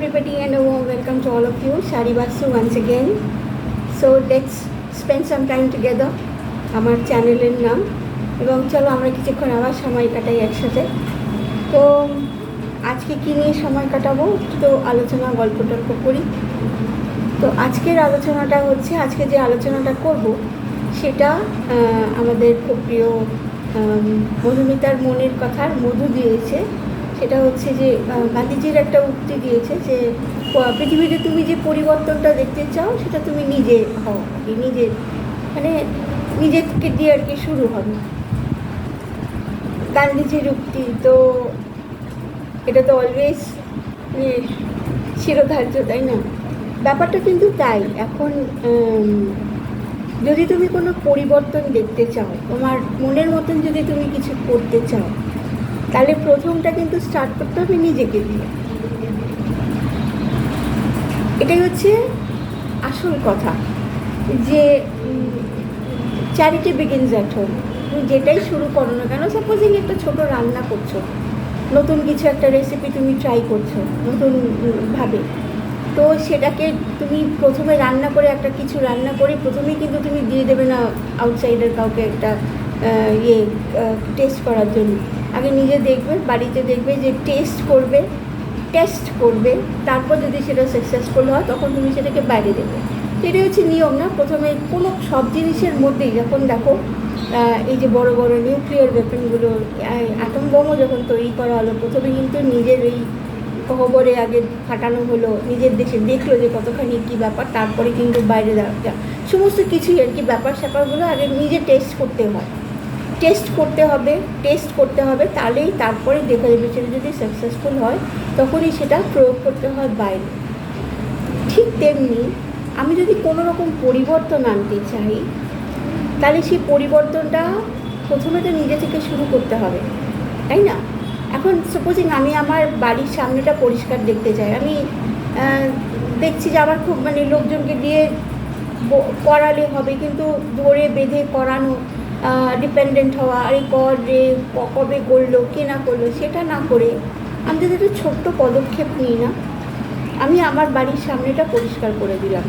everybody and a warm welcome to all of you. Shari Basu once again. So let's spend some time together. আমার চ্যানেলের নাম এবং চলো আমরা কিছুক্ষণ আবার সময় কাটাই একসাথে। তো আজকে কী নিয়ে সময় কাটাবো তো আলোচনা গল্প টল্প করি। তো আজকের আলোচনাটা হচ্ছে আজকে যে আলোচনাটা করব সেটা আমাদের খুব প্রিয় মধুমিতার মনের কথার মধু দিয়েছে। সেটা হচ্ছে যে গান্ধীজির একটা উক্তি দিয়েছে যে পৃথিবীতে তুমি যে পরিবর্তনটা দেখতে চাও সেটা তুমি নিজে হও, নিজে মানে নিজেকে দিয়ে আর কি শুরু হবে। গান্ধীজির উক্তি তো এটা তো অলওয়েজ চিরধার্য, তাই না? ব্যাপারটা কিন্তু তাই। এখন যদি তুমি কোনো পরিবর্তন দেখতে চাও, তোমার মনের মতন যদি তুমি কিছু করতে চাও, তাহলে প্রথমটা কিন্তু স্টার্ট করতে হবে নিজেকে দিয়ে। এটাই হচ্ছে আসল কথা, যে চ্যারিটি বিগিনস অ্যাট হোম। তুমি যেটাই শুরু করো না কেন, সাপোজিং একটা ছোটো রান্না করছো, নতুন কিছু একটা রেসিপি তুমি ট্রাই করছো নতুনভাবে, তো সেটাকে তুমি প্রথমে রান্না করে একটা কিছু রান্না করে প্রথমেই কিন্তু তুমি দিয়ে দেবে না আউটসাইডার কাউকে একটা টেস্ট করার জন্য। আগে নিজে দেখবে, বাড়িতে দেখবে, যে টেস্ট করবে, তারপর যদি সেটা সাকসেসফুল হয় তখন তুমি সেটাকে বাইরে দেবে। সেটাই হচ্ছে নিয়ম, না? প্রথমে কোনো সব জিনিসের মধ্যেই যখন দেখো এই যে বড় বড় নিউক্লিয়ার ওয়েপনগুলো, অ্যাটম বোমও যখন তৈরি করা হলো, প্রথমে কিন্তু নিজের এই খবরে আগে ফাটানো হলো, নিজের দেশে দেখলো যে কতখানি কী ব্যাপার, তারপরে কিন্তু বাইরে দেওয়া সমস্ত কিছুই আর কি ব্যাপার স্যাপারগুলো আগে নিজে টেস্ট করতে হবে, তাহলেই তারপরে দেখা যাবে সেটা যদি সাকসেসফুল হয় তখনই সেটা প্রয়োগ করতে হয় বাইরে। ঠিক তেমনি আমি যদি কোনো রকম পরিবর্তন আনতে চাই, তাহলে সেই পরিবর্তনটা প্রথমে তো নিজে থেকে শুরু করতে হবে, তাই না? এখন সাপোজিং আমি আমার বাড়ির সামনেটা পরিষ্কার দেখতে চাই, আমি দেখছি যে আমার খুব লোকজনকে দিয়ে করালে হবে, কিন্তু ধরে বেঁধে করানো, ডিপেন্ডেন্ট হওয়া, আরে কর রে, কবে করলো কে না করলো, সেটা না করে আমি যদি একটা ছোট্ট পদক্ষেপ নিই না, আমি আমার বাড়ির সামনেটা পরিষ্কার করে দিলাম।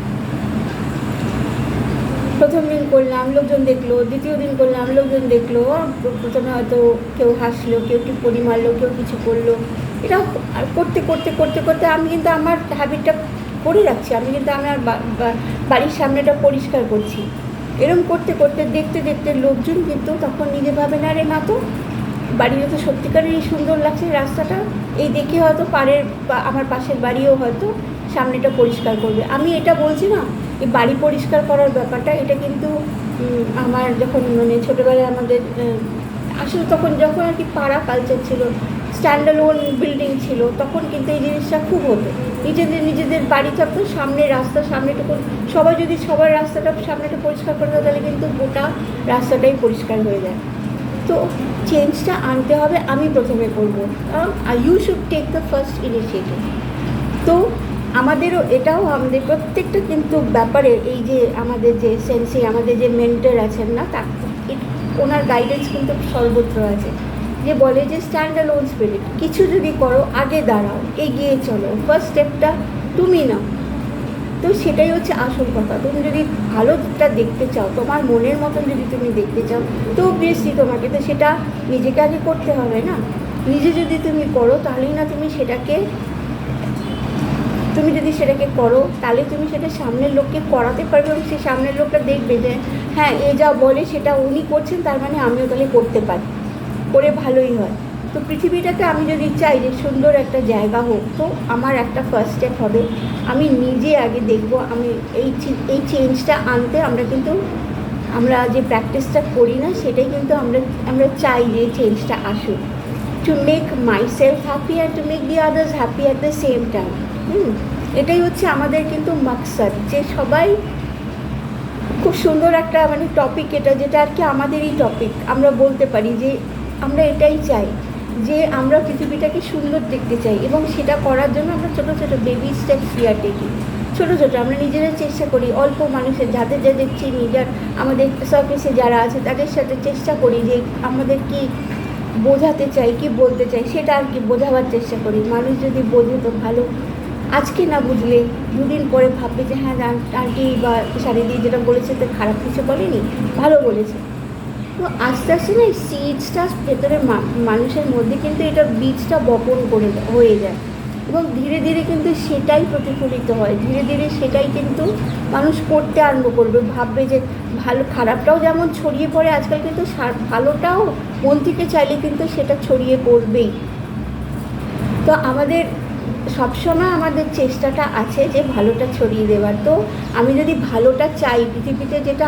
প্রথম দিন করলাম, লোকজন দেখলো, দ্বিতীয় দিন করলাম, লোকজন দেখলো, প্রথমে হয়তো কেউ হাসলো, কেউ একটু পরি মারলো, কেউ কিছু করলো। এটা করতে আমি কিন্তু আমার হ্যাবিটটা করে রাখছি, আমি কিন্তু আমার বাড়ির সামনেটা পরিষ্কার করছি। এরকম করতে দেখতে লোকজন কিন্তু তখন নিজে ভাবে না, রে না তো বাড়িতে তো সত্যিকারেরই সুন্দর লাগছে রাস্তাটা, এই দেখে হয়তো আমার পাশের বাড়িও হয়তো সামনেটা পরিষ্কার করবে। আমি এটা বলছি না, এই বাড়ি পরিষ্কার করার ব্যাপারটা, এটা কিন্তু আমার যখন ছোটোবেলায় আমাদের আসলে তখন যখন আর কি পাড়া কালচার ছিল, স্ট্যান্ডালোন বিল্ডিং ছিল, তখন কিন্তু এই জিনিসটা খুব হতো। নিজেদের বাড়ি থাকতো, সামনে রাস্তা, সামনেটুকু সবাই যদি সবার রাস্তাটা সামনেটা পরিষ্কার করে দেয়, তাহলে কিন্তু গোটা রাস্তাটাই পরিষ্কার হয়ে যায়। তো চেঞ্জটা আনতে হবে, আমি প্রথমে করবো, you should take the first initiative. তো এটাও আমাদের প্রত্যেকটা কিন্তু ব্যাপারে, এই যে আমাদের যে সেন্সি, আমাদের যে মেন্টর আছেন না, ওনার গাইডেন্স কিন্তু সর্বত্র আছে, যে বলে যে স্ট্যান্ড অ্যালোন স্পিরিট, কিছু যদি করো আগে দাঁড়াও, এগিয়ে চলো, ফার্স্ট স্টেপটা তুমি নাও। তো সেটাই হচ্ছে আসল কথা। তুমি যদি ভালোটা দেখতে চাও, তোমার মনের মতন যদি তুমি দেখতে চাও, তো অবভিয়াসলি তোমাকে তো সেটা নিজেকে আগে করতে হবে, না? নিজে যদি তুমি করো, তাহলেই না তুমি যদি সেটাকে করো, তাহলে তুমি সেটা সামনের লোককে করাতে পারবে, এবং সেই সামনের লোকটা দেখবে যে হ্যাঁ, এ যা বলে সেটা উনি করছেন, তার মানে আমিও তাহলে করতে পারি, করে ভালোই হয়। তো পৃথিবীটাকে আমি যদি চাই যে সুন্দর একটা জায়গা হোক, তো আমার একটা ফার্স্ট স্টেপ হবে, আমি নিজে আগে দেখব, আমি এই চেঞ্জটা আনতে আমরা যে প্র্যাকটিসটা করি না, সেটাই কিন্তু আমরা চাই যে চেঞ্জটা আসুক, to make myself happy and to make the others happy at the same time. এটাই হচ্ছে আমাদের কিন্তু মাকসাদ, যে সবাই খুব সুন্দর একটা টপিক এটা, যেটা আর কি আমাদেরই টপিক। আমরা বলতে পারি যে আমরা এটাই চাই, যে আমরা পৃথিবীটাকে সুন্দর দেখতে চাই, এবং সেটা করার জন্য আমরা ছোটো ছোটো baby steps we are taking. ছোটো আমরা নিজেরা চেষ্টা করি, অল্প মানুষের যাদের চিনি, আমাদের সার্ভিসে যারা আছে তাদের সাথে চেষ্টা করি যে আমাদের কি বোঝাতে চাই, কি বলতে চাই, সেটা আর কি বোঝাবার চেষ্টা করি। মানুষ যদি বোঝে তো ভালো, আজকে না বুঝলে দুদিন পরে ভাববে যে হ্যাঁ আন্টি বা শাড়িদি যেটা বলেছে তো খারাপ কিছু বলেনি, ভালো বলেছে। তো আস্তে আস্তে না এই সিডসটা ভেতরে মানুষের মধ্যে কিন্তু এটা বীজটা বপন করে হয়ে যায়, এবং ধীরে ধীরে কিন্তু সেটাই প্রতিফলিত হয়, ধীরে ধীরে সেটাই কিন্তু মানুষ করতে আরম্ভ করবে, ভাববে যে ভালো খারাপটাও যেমন ছড়িয়ে পড়ে আজকাল, কিন্তু ভালোটাও মন থেকে চাইলে কিন্তু সেটা ছড়িয়ে পড়বেই। তো আমাদের সবসময় আমাদের চেষ্টাটা আছে যে ভালোটা ছড়িয়ে দেওয়ার। তো আমি যদি ভালোটা চাই পৃথিবীতে, যেটা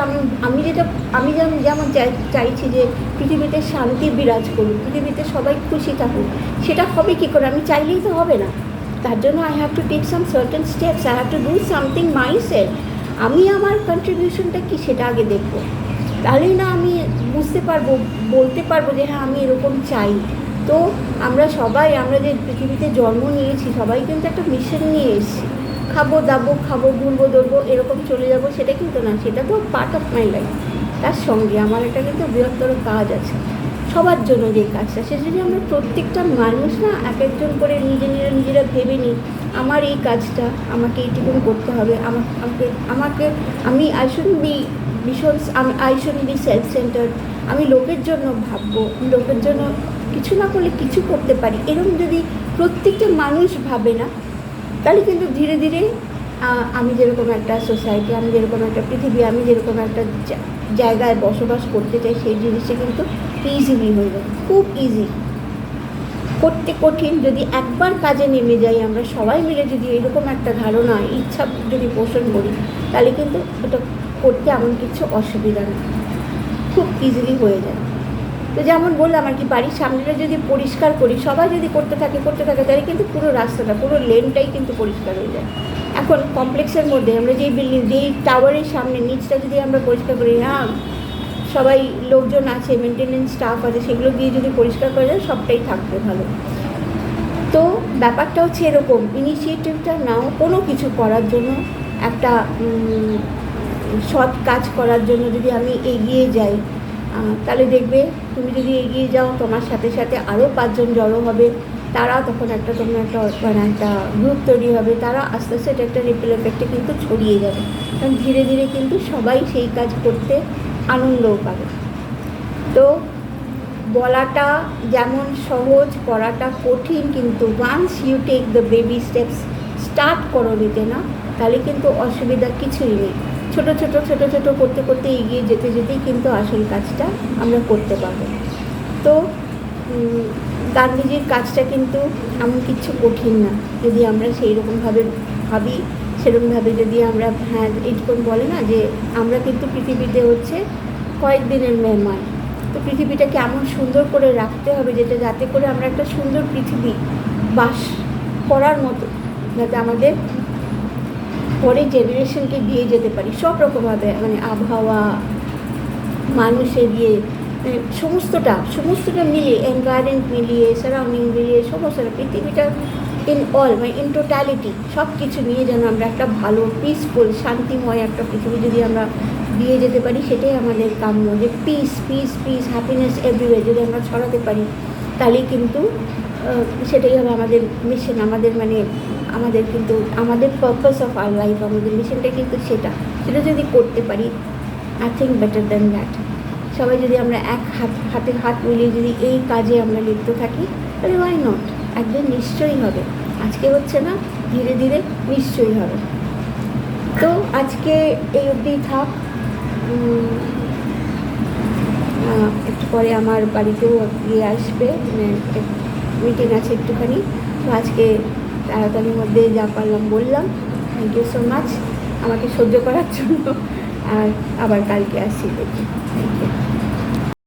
আমি যেমন চাইছি যে পৃথিবীতে শান্তি বিরাজ করুক, পৃথিবীতে সবাই খুশি থাকুক, সেটা হবে কী করে? আমি চাইলেই তো হবে না। তার জন্য I have to take some certain steps, I have to do something myself. আমি আমার কন্ট্রিবিউশনটা কি সেটা আগে দেখবো, তাহলেই না আমি বুঝতে পারবো, বলতে পারবো যে হ্যাঁ আমি এরকম চাই। তো আমরা যে পৃথিবীতে জন্ম নিয়েছি সবাই কিন্তু একটা মিশন নিয়ে এসেছি। খাবো দাবো খাবো ঘুরবো দৌড়বো এরকম চলে যাবো সেটা কিন্তু না, সেটা তো পার্ট অফ মাই লাইফ। তার সঙ্গে আমার একটা কিন্তু বৃহত্তর কাজ আছে সবার জন্য, যে কাজটা সে যদি আমরা প্রত্যেকটা মানুষ না এক একজন করে নিজেরা ভেবে নিই আমার এই কাজটা আমাকে এইটুকুন করতে হবে, আমি I shouldn't B self centre, আমি লোকের জন্য ভাববো, লোকের জন্য কিছু না করলে কিছু করতে পারি, এরকম যদি প্রত্যেকটা মানুষ ভাবে না, তাহলে কিন্তু ধীরে ধীরে আমি যেরকম একটা সোসাইটি, আমি যেরকম একটা পৃথিবী, আমি যেরকম একটা জায়গায় বসবাস করতে চাই সেই জিনিসটা কিন্তু ইজিলি হয়ে যায়, খুব ইজি। করতে কঠিন, যদি একবার কাজে নেমে যাই আমরা সবাই মিলে, যদি এরকম একটা ধারণা ইচ্ছা যদি পোষণ করি, তাহলে কিন্তু ওটা করতে এমন কিছু অসুবিধা নেই, খুব ইজিলি হয়ে যায়। তো যেমন বললাম আর কি, বাড়ির সামনেটা যদি পরিষ্কার করি, সবাই যদি করতে থাকে তাহলে কিন্তু পুরো রাস্তাটা, পুরো লেনটাই কিন্তু পরিষ্কার হয়ে যায়। এখন কমপ্লেক্সের মধ্যে আমরা যেই টাওয়ারের সামনে নিচটা যদি আমরা পরিষ্কার করি, হ্যাঁ সবাই লোকজন আছে, মেনটেনেন্স স্টাফ আছে, সেগুলো দিয়ে যদি পরিষ্কার করা যায় সবটাই থাকবে ভালো। তো ব্যাপারটা হচ্ছে এরকম, ইনিশিয়েটিভটা নাও কোনো কিছু করার জন্য, একটা সৎ কাজ করার জন্য যদি আমি এগিয়ে যাই, তাহলে দেখবে তুমি যদি এগিয়ে যাও তোমার সাথে সাথে আরও 5 জন জড়ো হবে, তারা তখন একটা গ্রুপ তৈরি হবে, তারা আস্তে আস্তে এটা একটা রিপেল এফেক্টে কিন্তু ছড়িয়ে যাবে, কারণ ধীরে ধীরে কিন্তু সবাই সেই কাজ করতে আনন্দও পাবে। তো বলাটা যেমন সহজ, করাটা কঠিন, কিন্তু once you take the baby steps, start করো নিতে না, তাহলে কিন্তু অসুবিধা কিছুই নেই। ছোট ছোট করতে করতে এগিয়ে যেতেই কিন্তু আসল কাজটা আমরা করতে পারবো। তো গান্ধীজির কাজটা কিন্তু এমন কিছু কঠিন না, যদি আমরা সেই রকমভাবে ভাবি, সেরকমভাবে যদি আমরা, হ্যাঁ এইটুকুন বলে না যে আমরা কিন্তু পৃথিবীতে হচ্ছে কয়েকদিনের মেহমান। তো পৃথিবীটাকে এমন সুন্দর করে রাখতে হবে যাতে করে আমরা একটা সুন্দর পৃথিবী বাস করার মতো, যাতে আমাদের পরের জেনারেশনকে দিয়ে যেতে পারি সব রকমভাবে, মানে আবহাওয়া, মানুষের সমস্তটা মিলিয়ে, এনভায়রনমেন্ট মিলিয়ে, সারাউন্ডিং মিলিয়ে, সমস্তটা পৃথিবীটা ইন টোটালিটি সব কিছু নিয়ে যেন আমরা একটা ভালো পিসফুল শান্তিময় একটা পৃথিবী যদি আমরা দিয়ে যেতে পারি, সেটাই আমাদের কাম্য, যে পিস হ্যাপিনেস এভরিওয়্যার যদি আমরা ছড়াতে পারি, তাহলেই কিন্তু সেটাই হবে আমাদের মিশন, আমাদের কিন্তু আমাদের পারপাস অফ আওয়ার লাইফ, আমাদের মিশনটা কিন্তু সেটা যদি করতে পারি, নাথিং বেটার দ্যান দ্যাট। সবাই যদি আমরা হাতে হাত মিলিয়ে যদি এই কাজে আমরা লিপ্ত থাকি, তাহলে ওয়াই নট, একদিন নিশ্চয়ই হবে। আজকে হচ্ছে না, ধীরে ধীরে নিশ্চয়ই হবে। তো আজকে এই অবধি থাক, একটু পরে আমার বাড়িতেও গিয়ে আসবে, মিটিং আছে একটুখানি। তো আজকে তাড়াতাড়ির মধ্যে যা পারলাম বললাম। থ্যাংক ইউ সো মাচ আমাকে সহ্য করার জন্য, আর আবার কালকে আসছি দেখি। Thank you.